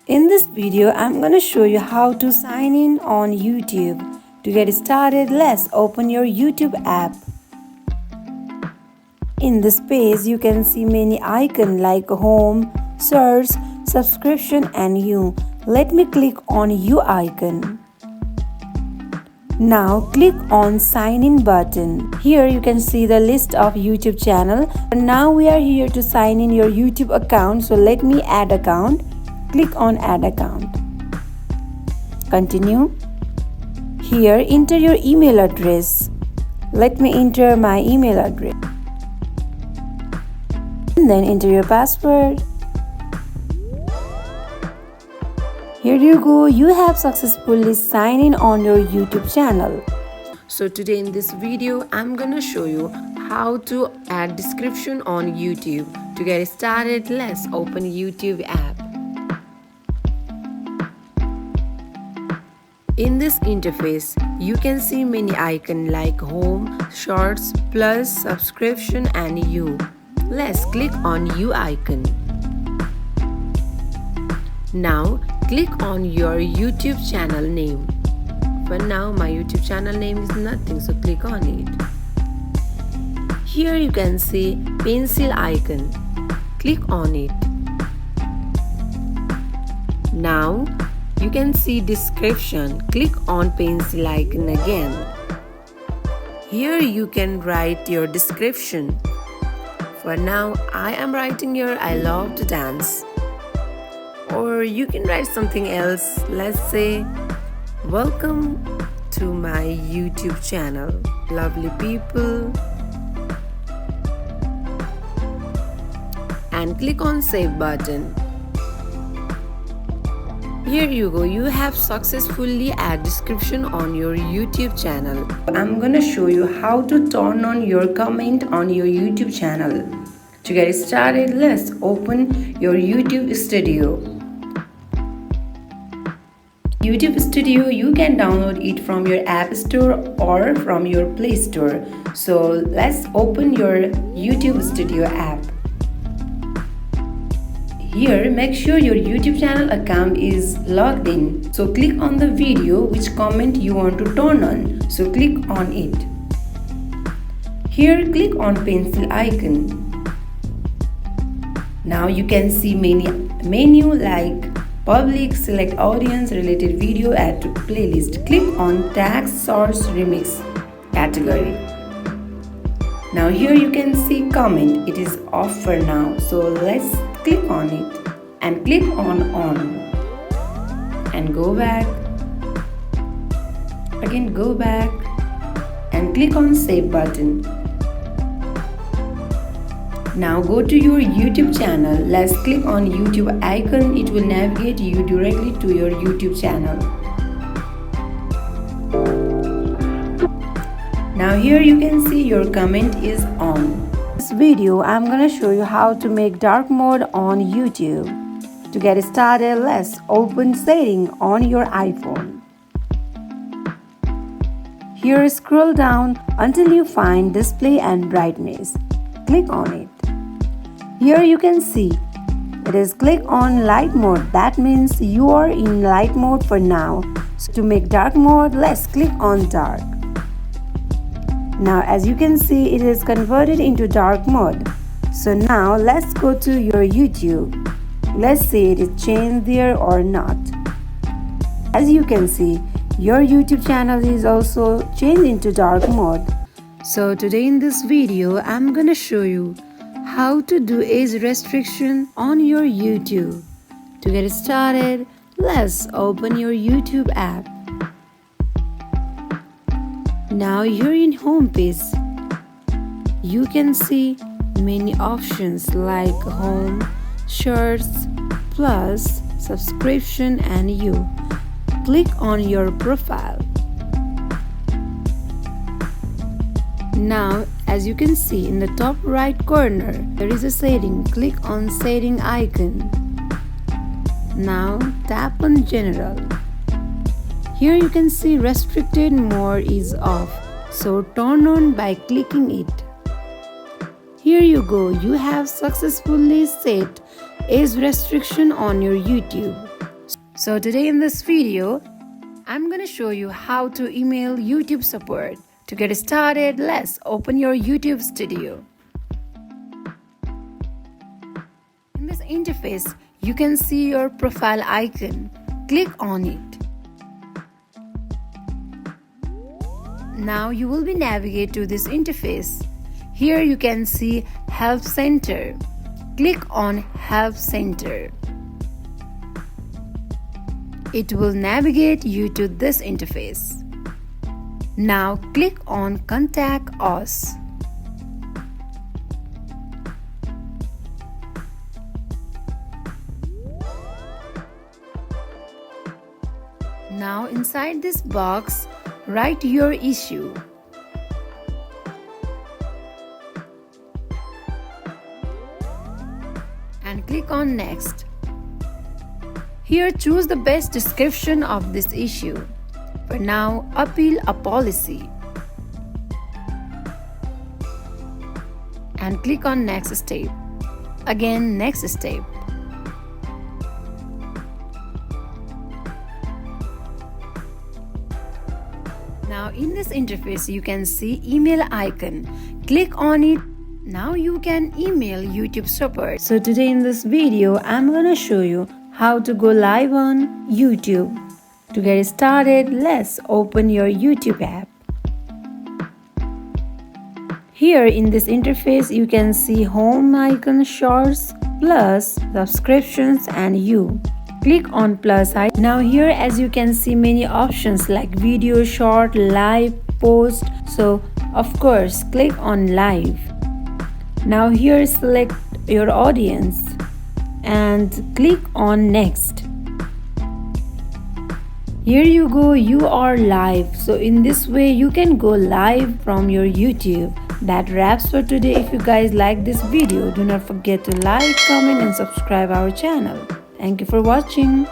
In this video, I'm going to show you how to sign in on YouTube. To get started, let's open your YouTube app. In this page, you can see many icons like home, search, subscription and you. Let me click on you icon. Now click on sign in button. Here you can see the list of YouTube channel. Now we are here to sign in your YouTube account. So let me add account. Click on add account. Continue. Here enter your email address. Let me enter my email address. And then enter your password. Here you go, you have successfully signed in on your YouTube channel. So today in this video, I'm gonna show you how to add description on YouTube. To get started, let's open YouTube app. In this interface, you can see many icons like home, shorts, plus, subscription and you. Let's click on you icon. Now click on your YouTube channel name. For now my YouTube channel name is nothing, so click on it. Here you can see pencil icon. Click on it. Now you can see description. Click on pencil icon again. Here you can write your description. For now I am writing here I love to dance. Or you can write something else. Let's say, welcome to my YouTube channel, lovely people. And click on save button. Here you go, you have successfully added description on your YouTube channel. I'm gonna show you how to turn on your comment on your YouTube channel. To get started, let's open your YouTube Studio. YouTube Studio, you can download it from your App Store or from your Play Store. So let's open your YouTube Studio app. Here, make sure your YouTube channel account is logged in. So click on the video which comment you want to turn on. So click on it. Here, click on pencil icon. Now you can see menu like public, select audience, related video, add to playlist. Click on tag source remix category. Now here you can see comment. It is off for now. So let's click on it and click on and go back. Again go back and click on save button. Now go to your YouTube channel. Let's click on YouTube icon. It will navigate you directly to your YouTube channel. Now here you can see your comment is on. In this video, I'm gonna show you how to make dark mode on YouTube. To get started, let's open setting on your iPhone. Here scroll down until you find display and brightness. Click on it. Here you can see it is click on light mode. That means you are in light mode for now. So to make dark mode, let's click on dark. Now as you can see, it is converted into dark mode. So now let's go to your YouTube. Let's see it is changed there or not. As you can see, your YouTube channel is also changed into dark mode. So today in this video, I'm gonna show you how to do age restriction on your YouTube. To get started, let's open your YouTube app. Now you're in home page. You can see many options like home, shorts, plus, subscription and you. Click on your profile. Now as you can see in the top right corner, there is a setting. Click on setting icon. Now tap on general. Here you can see restricted mode is off. So turn on by clicking it. Here you go, you have successfully set age restriction on your YouTube. So today in this video, I'm gonna show you how to email YouTube support. To get started, let's open your YouTube studio. In this interface, you can see your profile icon. Click on it. Now you will be navigate to this interface. Here you can see Help Center. Click on Help Center. It will navigate you to this interface. Now click on Contact Us. Now inside this box, write your issue. And click on Next. Here choose the best description of this issue. For now, appeal a policy. And click on Next Step. Again, Next Step. Now in this interface you can see email icon. Click on it. Now you can email YouTube support. So today in this video I'm gonna show you how to go live on YouTube. To get started, let's open your YouTube app. Here in this interface you can see home icon, shorts, plus, subscriptions and you. Click on plus icon. Now here as you can see many options like video, short, live, post. So of course click on live. Now here select your audience and click on next. Here you go, you are live. So in this way you can go live from your YouTube. That wraps for today. If you guys like this video, do not forget to like, comment and subscribe our channel. Thank you for watching.